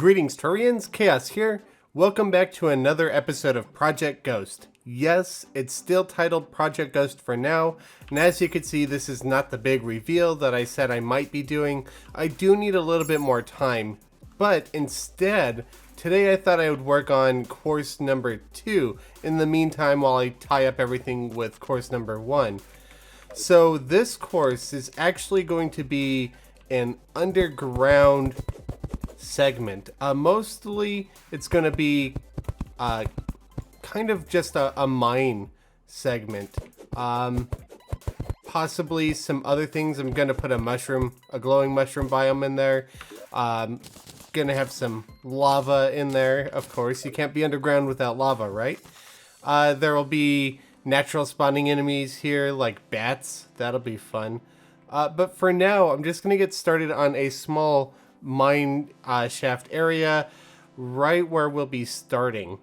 Greetings Terrarians, Khaios here. Welcome back to another episode of Project Ghost. Yes, it's still titled Project Ghost for now, and as you can see, this is not the big reveal that I said I might be doing. I do need a little bit more time, but instead, today I thought I would work on course number 2 in the meantime while I tie up everything with course number 1. So this course is actually going to be an underground segment. Mostly it's going to be kind of just a mine segment. Possibly some other things. I'm going to put a glowing mushroom biome in there. Going to have some lava in there, of course. You can't be underground without lava, right? There will be natural spawning enemies here like bats. That'll be fun. But for now, I'm just going to get started on a small mine shaft area right where we'll be starting.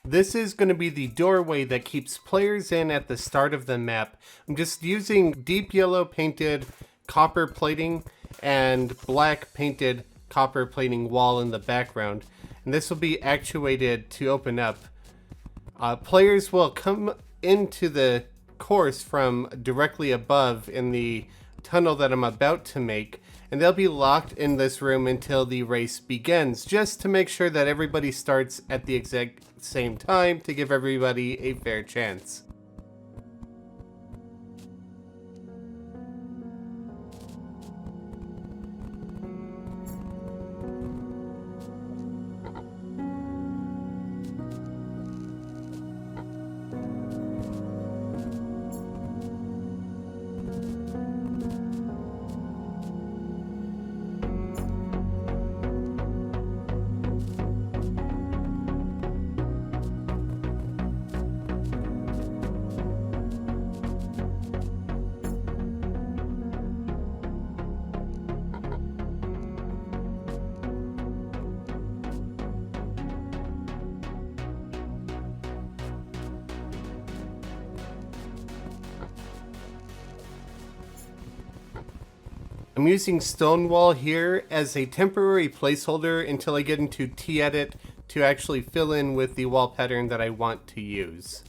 This is going to be the doorway that keeps players in at the start of the map. I'm just using deep yellow painted copper plating and black painted copper plating wall in the background. And this will be actuated to open up. Players will come into the course from directly above in the tunnel that I'm about to make. And they'll be locked in this room until the race begins, just to make sure that everybody starts at the exact same time to give everybody a fair chance. I'm using Stonewall here as a temporary placeholder until I get into TEdit to actually fill in with the wall pattern that I want to use.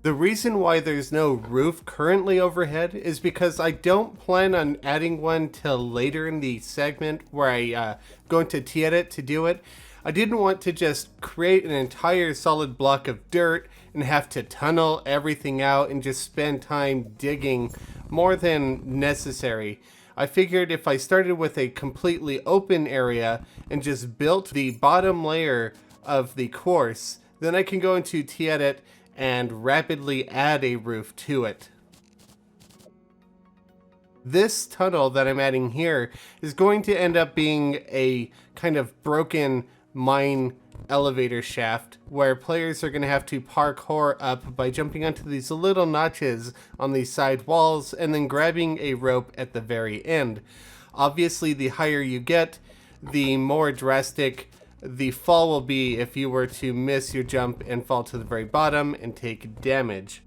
The reason why there's no roof currently overhead is because I don't plan on adding one till later in the segment where I go into TEdit to do it. I didn't want to just create an entire solid block of dirt and have to tunnel everything out and just spend time digging more than necessary. I figured if I started with a completely open area and just built the bottom layer of the course, then I can go into TEdit and rapidly add a roof to it. This tunnel that I'm adding here is going to end up being a kind of broken mine elevator shaft where players are going to have to parkour up by jumping onto these little notches on the side walls and then grabbing a rope at the very end. Obviously, the higher you get, the more drastic the fall will be if you were to miss your jump and fall to the very bottom and take damage.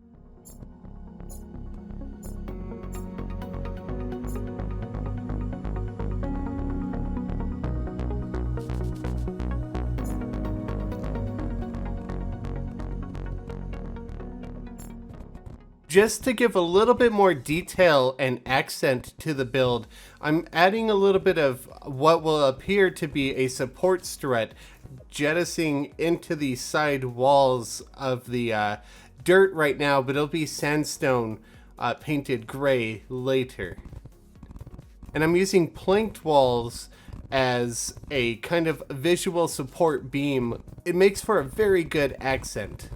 Just to give a little bit more detail and accent to the build, I'm adding a little bit of what will appear to be a support strut jettisoning into the side walls of the dirt right now, but it'll be sandstone painted gray later. And I'm using planked walls as a kind of visual support beam. It makes for a very good accent.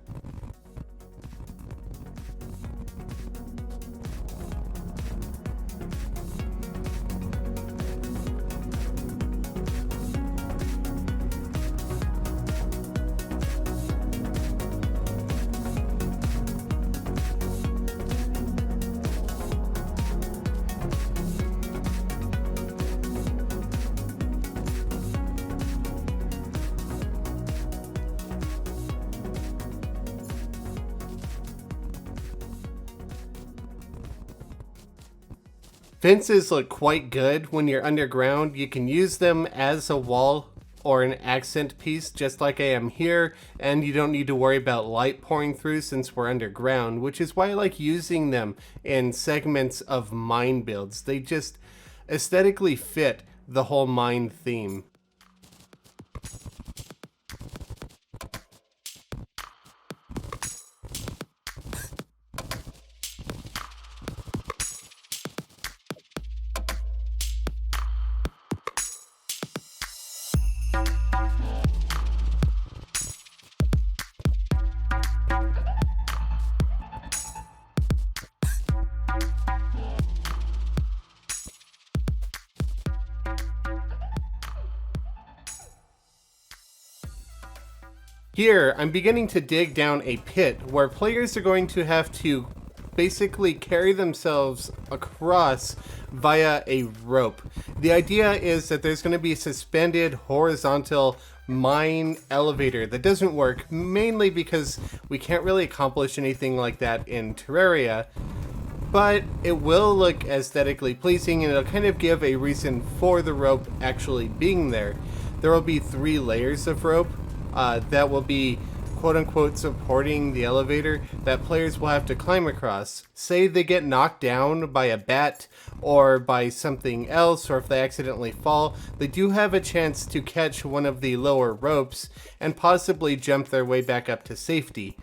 Fences look quite good when you're underground. You can use them as a wall or an accent piece, just like I am here, and you don't need to worry about light pouring through since we're underground, which is why I like using them in segments of mine builds. They just aesthetically fit the whole mine theme. Here, I'm beginning to dig down a pit where players are going to have to basically carry themselves across via a rope. The idea is that there's going to be a suspended horizontal mine elevator that doesn't work, mainly because we can't really accomplish anything like that in Terraria, but it will look aesthetically pleasing and it'll kind of give a reason for the rope actually being there. There will be 3 layers of rope that will be quote-unquote supporting the elevator that players will have to climb across. Say they get knocked down by a bat or by something else, or if they accidentally fall, they do have a chance to catch one of the lower ropes and possibly jump their way back up to safety.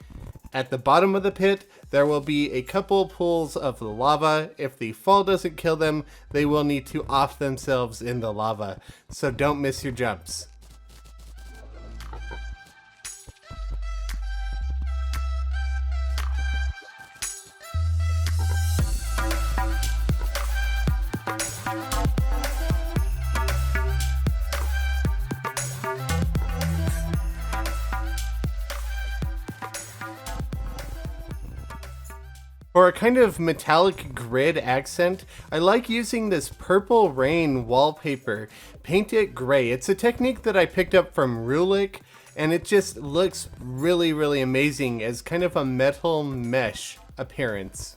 At the bottom of the pit, there will be a couple pools of lava. If the fall doesn't kill them, they will need to off themselves in the lava, so don't miss your jumps. For a kind of metallic grid accent, I like using this Purple Rain wallpaper. Paint it gray. It's a technique that I picked up from Rulik, and it just looks really, really amazing as kind of a metal mesh appearance.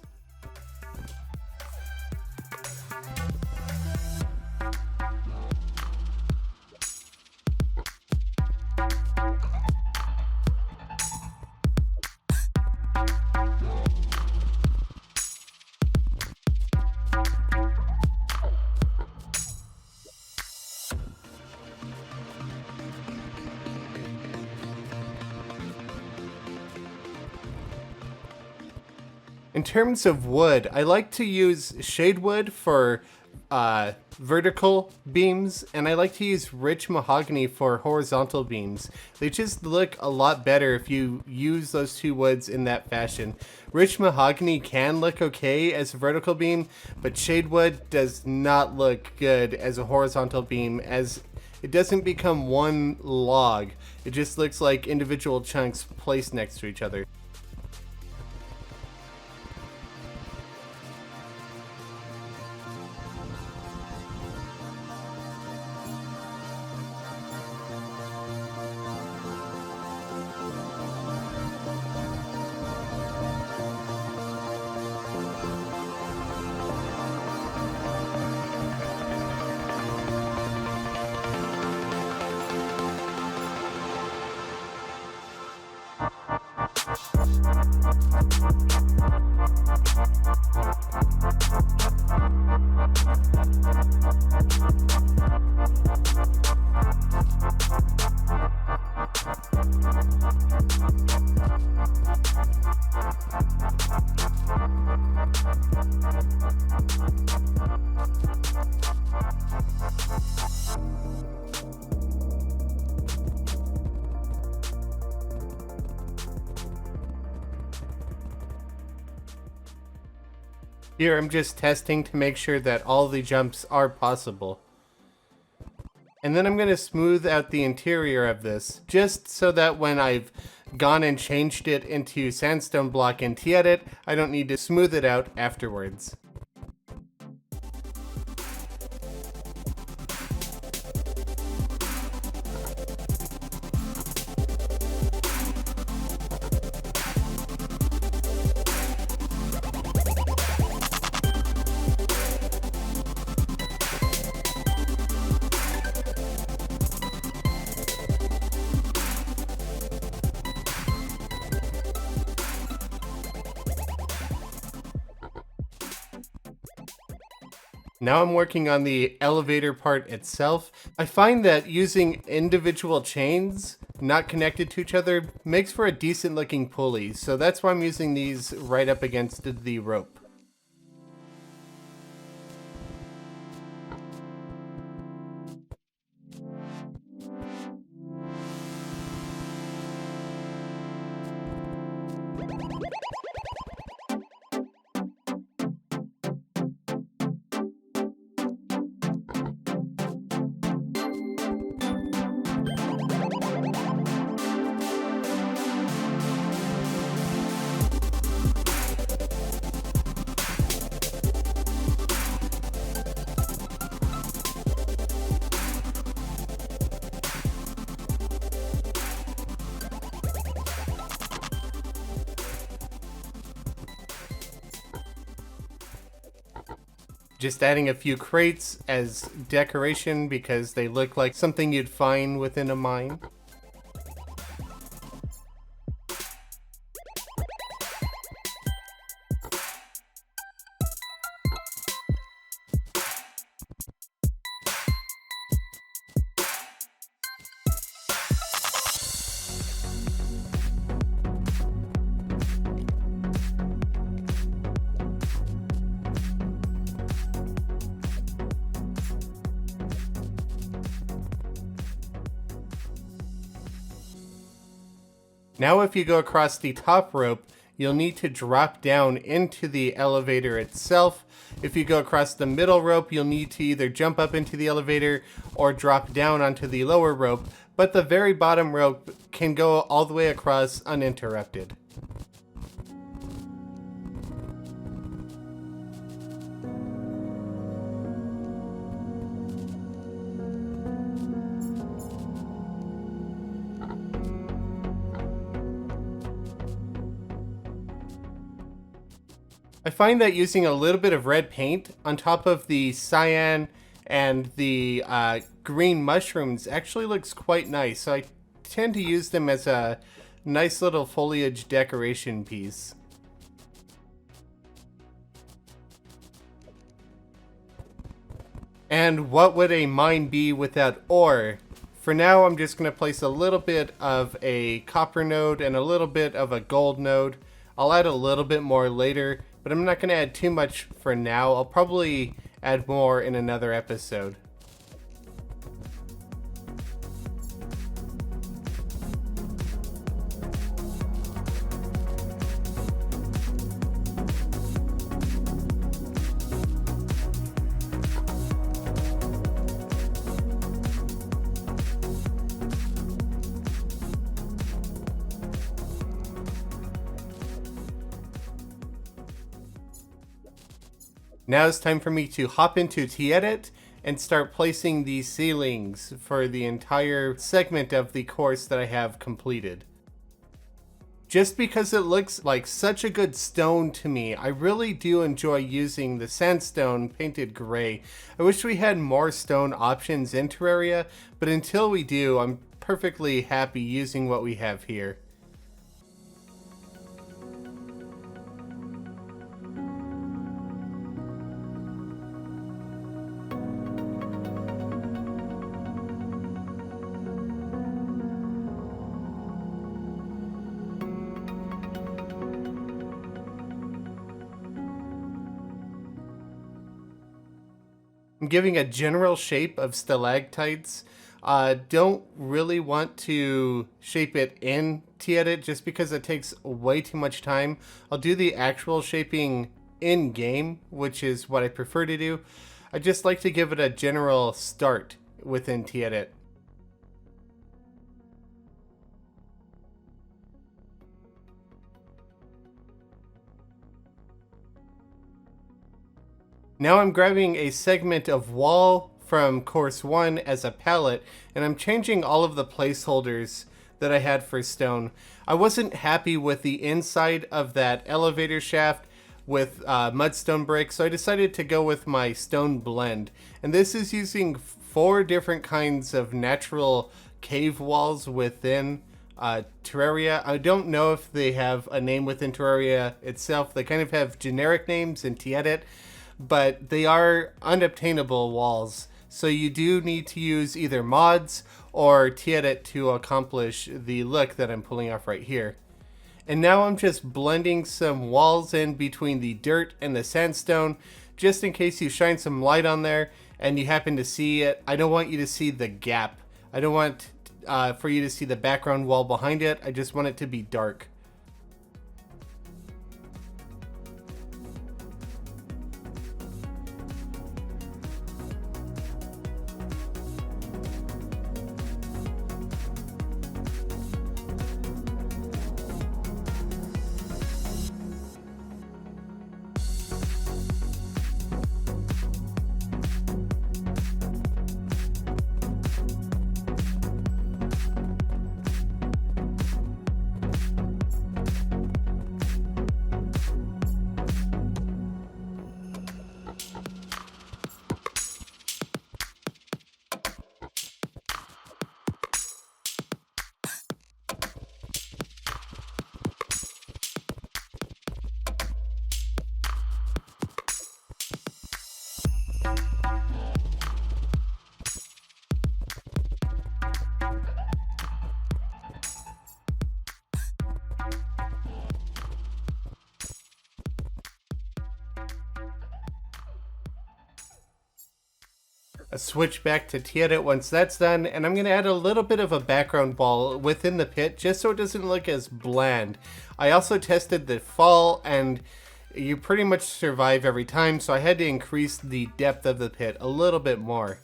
In terms of wood, I like to use shade wood for vertical beams, and I like to use rich mahogany for horizontal beams. They just look a lot better if you use those 2 woods in that fashion. Rich mahogany can look okay as a vertical beam, but shade wood does not look good as a horizontal beam, as it doesn't become one log. It just looks like individual chunks placed next to each other. Here I'm just testing to make sure that all the jumps are possible. And then I'm going to smooth out the interior of this, just so that when I've gone and changed it into sandstone block in TEdit, I don't need to smooth it out afterwards. Now I'm working on the elevator part itself. I find that using individual chains not connected to each other makes for a decent looking pulley, so that's why I'm using these right up against the rope. Just adding a few crates as decoration because they look like something you'd find within a mine. Now if you go across the top rope, you'll need to drop down into the elevator itself. If you go across the middle rope, you'll need to either jump up into the elevator or drop down onto the lower rope, but the very bottom rope can go all the way across uninterrupted. I find that using a little bit of red paint on top of the cyan and the green mushrooms actually looks quite nice, so I tend to use them as a nice little foliage decoration piece. And what would a mine be without ore? For now, I'm just going to place a little bit of a copper node and a little bit of a gold node. I'll add a little bit more later, but I'm not going to add too much for now. I'll probably add more in another episode. Now it's time for me to hop into TEdit and start placing these ceilings for the entire segment of the course that I have completed. Just because it looks like such a good stone to me, I really do enjoy using the sandstone painted gray. I wish we had more stone options in Terraria, but until we do, I'm perfectly happy using what we have here. I'm giving a general shape of stalactites. Don't really want to shape it in TEdit just because it takes way too much time. I'll do the actual shaping in game, which is what I prefer to do. I just like to give it a general start within TEdit. Now I'm grabbing a segment of wall from course 1 as a palette, and I'm changing all of the placeholders that I had for stone. I wasn't happy with the inside of that elevator shaft with mudstone bricks, so I decided to go with my stone blend. And this is using 4 different kinds of natural cave walls within Terraria. I don't know if they have a name within Terraria itself. They kind of have generic names in TEdit, but they are unobtainable walls. So you do need to use either mods or TEdit to accomplish the look that I'm pulling off right here. And now I'm just blending some walls in between the dirt and the sandstone, just in case you shine some light on there and you happen to see it. I don't want you to see the gap. I don't want for you to see the background wall behind it. I just want it to be dark. Switch back to TEdit once that's done, and I'm going to add a little bit of a background wall within the pit just so it doesn't look as bland. I also tested the fall, and you pretty much survive every time, so I had to increase the depth of the pit a little bit more.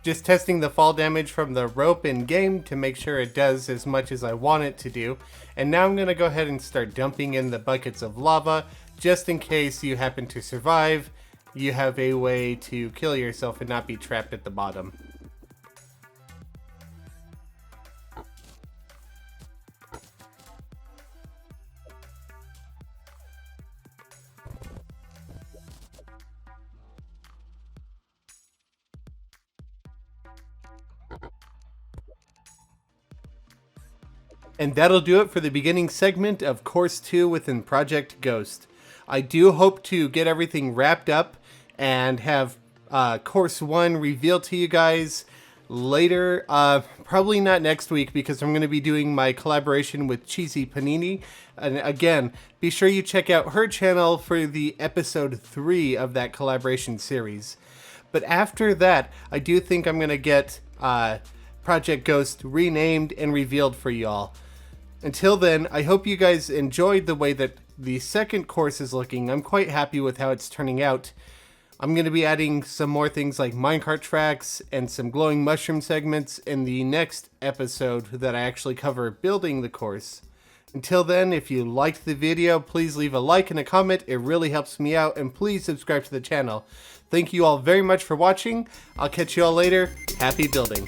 Just testing the fall damage from the rope in game to make sure it does as much as I want it to do. And now I'm going to go ahead and start dumping in the buckets of lava, just in case you happen to survive. You have a way to kill yourself and not be trapped at the bottom. And that'll do it for the beginning segment of Course 2 within Project Ghost. I do hope to get everything wrapped up and have Course 1 revealed to you guys later. Probably not next week because I'm going to be doing my collaboration with CheesyPaninie. And again, be sure you check out her channel for the episode 3 of that collaboration series. But after that, I do think I'm going to get Project Ghost renamed and revealed for y'all. Until then, I hope you guys enjoyed the way that the second course is looking. I'm quite happy with how it's turning out. I'm going to be adding some more things like minecart tracks and some glowing mushroom segments in the next episode that I actually cover building the course. Until then, if you liked the video, please leave a like and a comment. It really helps me out, and please subscribe to the channel. Thank you all very much for watching. I'll catch you all later. Happy building.